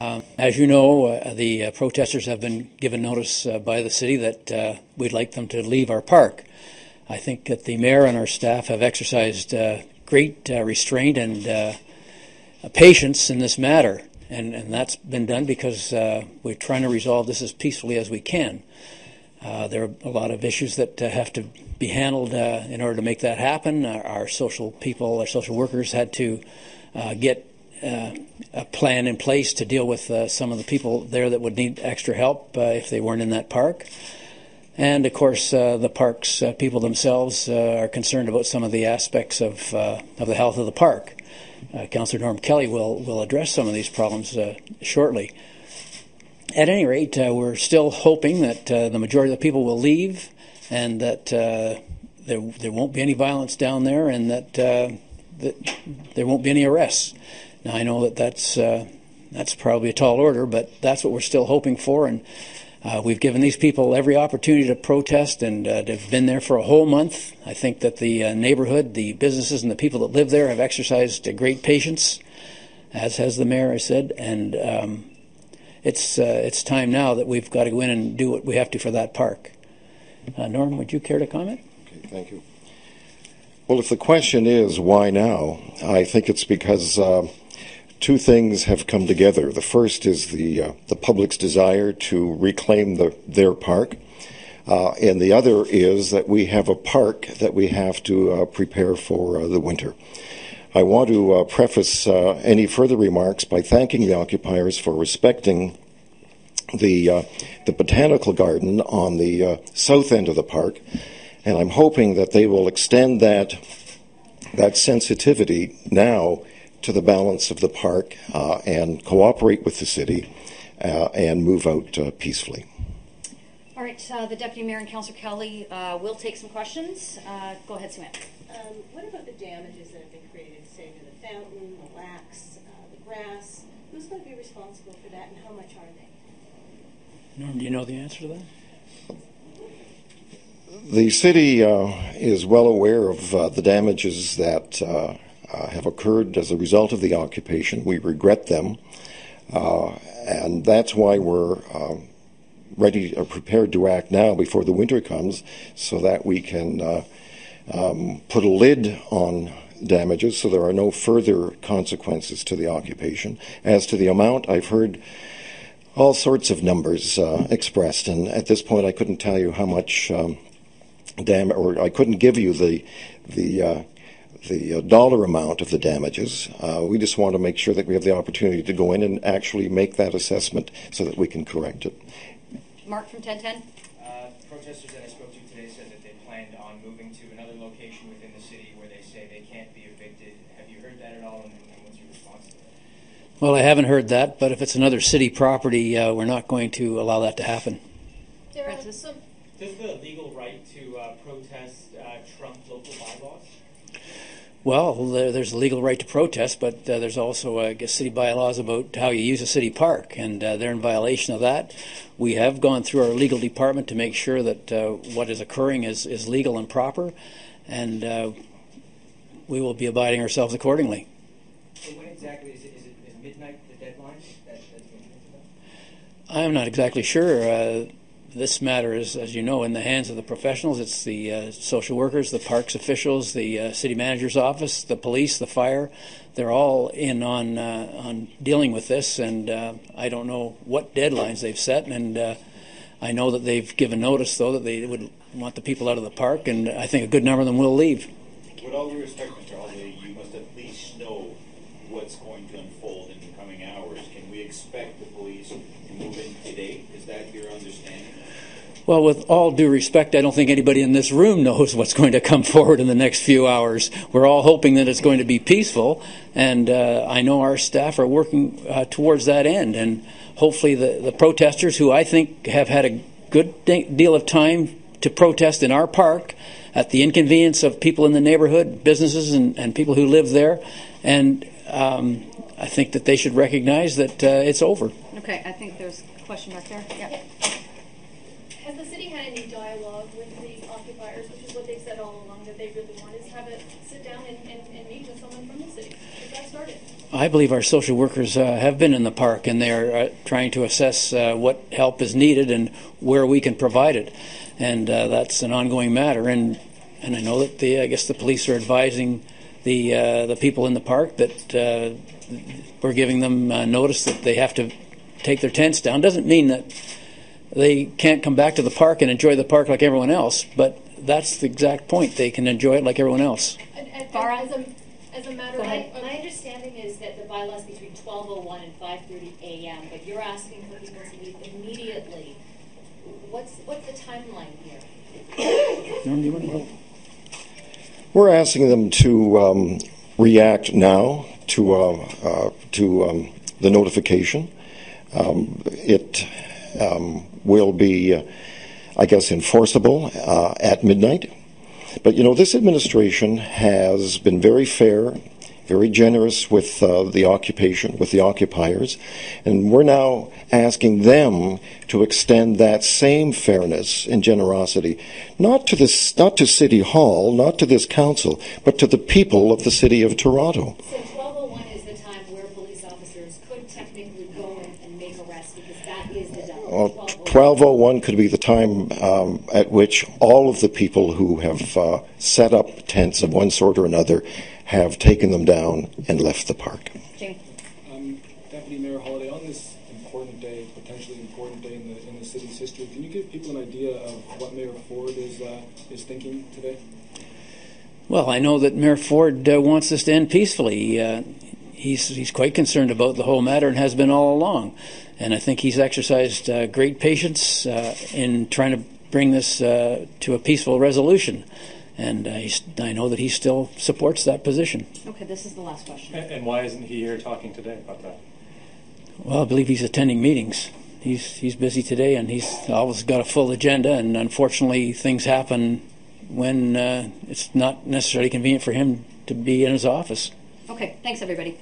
As you know, the protesters have been given notice by the city that we'd like them to leave our park. I think that the mayor and our staff have exercised great restraint and patience in this matter, and that's been done because we're trying to resolve this as peacefully as we can. There are a lot of issues that have to be handled in order to make that happen. Our social people, our social workers had to get a plan in place to deal with some of the people there that would need extra help if they weren't in that park. And of course, the park's people themselves are concerned about some of the aspects of the health of the park. Councillor Norm Kelly will address some of these problems shortly. At any rate, we're still hoping that the majority of the people will leave, and that there won't be any violence down there, and that there won't be any arrests. Now, I know that that's probably a tall order, but that's what we're still hoping for, and we've given these people every opportunity to protest, and they've been there for a whole month. I think that the neighborhood, the businesses, and the people that live there have exercised great patience, as has the mayor, I said, and it's time now that we've got to go in and do what we have to for that park. Norm, would you care to comment? Okay, thank you. Well, if the question is why now, I think it's because two things have come together. The first is the public's desire to reclaim their park, and the other is that we have a park that we have to prepare for the winter. I want to preface any further remarks by thanking the occupiers for respecting the botanical garden on the south end of the park, and I'm hoping that they will extend that sensitivity now to the balance of the park and cooperate with the city and move out peacefully. All right, the Deputy Mayor and Councillor Kelly will take some questions. Go ahead, Samantha. What about the damages that have been created, say, to the fountain, the wax, the grass? Who's going to be responsible for that, and how much are they? Norm, do you know the answer to that? The city is well aware of the damages that have occurred as a result of the occupation. We regret them, and that's why we're prepared to act now before the winter comes, so that we can put a lid on damages so there are no further consequences to the occupation. As to the amount, I've heard all sorts of numbers expressed, and at this point I couldn't tell you how much or I couldn't give you the dollar amount of the damages. We just want to make sure that we have the opportunity to go in and actually make that assessment so that we can correct it. Mark from 1010. Protesters that I spoke to today said that they planned on moving to another location within the city where they say they can't be evicted. Have you heard that at all, and what's your response to that? Well, I haven't heard that, but if it's another city property, we're not going to allow that to happen. Francis? Does the legal right to protest trump local bylaws? Well, there's a legal right to protest, but there's also, I guess, city bylaws about how you use a city park, and they're in violation of that. We have gone through our legal department to make sure that what is occurring is legal and proper, and we will be abiding ourselves accordingly. So when exactly is midnight the deadline that's been given to them? I'm not exactly sure. This matter is, as you know, in the hands of the professionals. It's the social workers, the parks officials, the city manager's office, the police, the fire. They're all in on dealing with this, and I don't know what deadlines they've set. And I know that they've given notice, though, that they would want the people out of the park, and I think a good number of them will leave. With all due respect, Mr. Holyday, you must at least know what's going to unfold in the coming hours. Can we expect the police to move in today? Is that your understanding? Well, with all due respect, I don't think anybody in this room knows what's going to come forward in the next few hours. We're all hoping that it's going to be peaceful, and I know our staff are working towards that end. And hopefully the protesters, who I think have had a good deal of time to protest in our park at the inconvenience of people in the neighborhood, businesses and people who live there, and I think that they should recognize that it's over. Okay, I think there's a question back there. Yeah. Has the city had any dialogue with the occupiers, which is what they've said all along that they really want, is have a sit down and meet with someone from the city? Has that started? I believe our social workers have been in the park, and they are trying to assess what help is needed and where we can provide it. And that's an ongoing matter. And I know that I guess the police are advising the people in the park that we're giving them notice that they have to take their tents down. Doesn't mean that they can't come back to the park and enjoy the park like everyone else, but that's the exact point. They can enjoy it like everyone else. And Farah? as a matter Go of... ahead. My understanding is that the bylaws between 12:01 and 5:30 a.m., but you're asking for people to leave immediately. What's the timeline here? Norm, do you want to go? We're asking them to react now to the notification. It will be, I guess, enforceable at midnight. But, you know, this administration has been very fair, very generous with the occupiers, and we're now asking them to extend that same fairness and generosity, not to City Hall, not to this council, but to the people of the City of Toronto. So 12:01 is the time where police officers could technically go and make arrests, because that is the deadline. Well, 12:01 could be the time at which all of the people who have set up tents of one sort or another have taken them down and left the park. Jane? Deputy Mayor Holyday, on this important day, potentially important day in the city's history, can you give people an idea of what Mayor Ford is thinking today? Well, I know that Mayor Ford wants this to end peacefully. He's quite concerned about the whole matter and has been all along. And I think he's exercised great patience in trying to bring this to a peaceful resolution. And I know that he still supports that position. Okay, this is the last question. And why isn't he here talking today about that? Well, I believe he's attending meetings. He's busy today, and he's always got a full agenda, and unfortunately things happen when it's not necessarily convenient for him to be in his office. Okay, thanks everybody.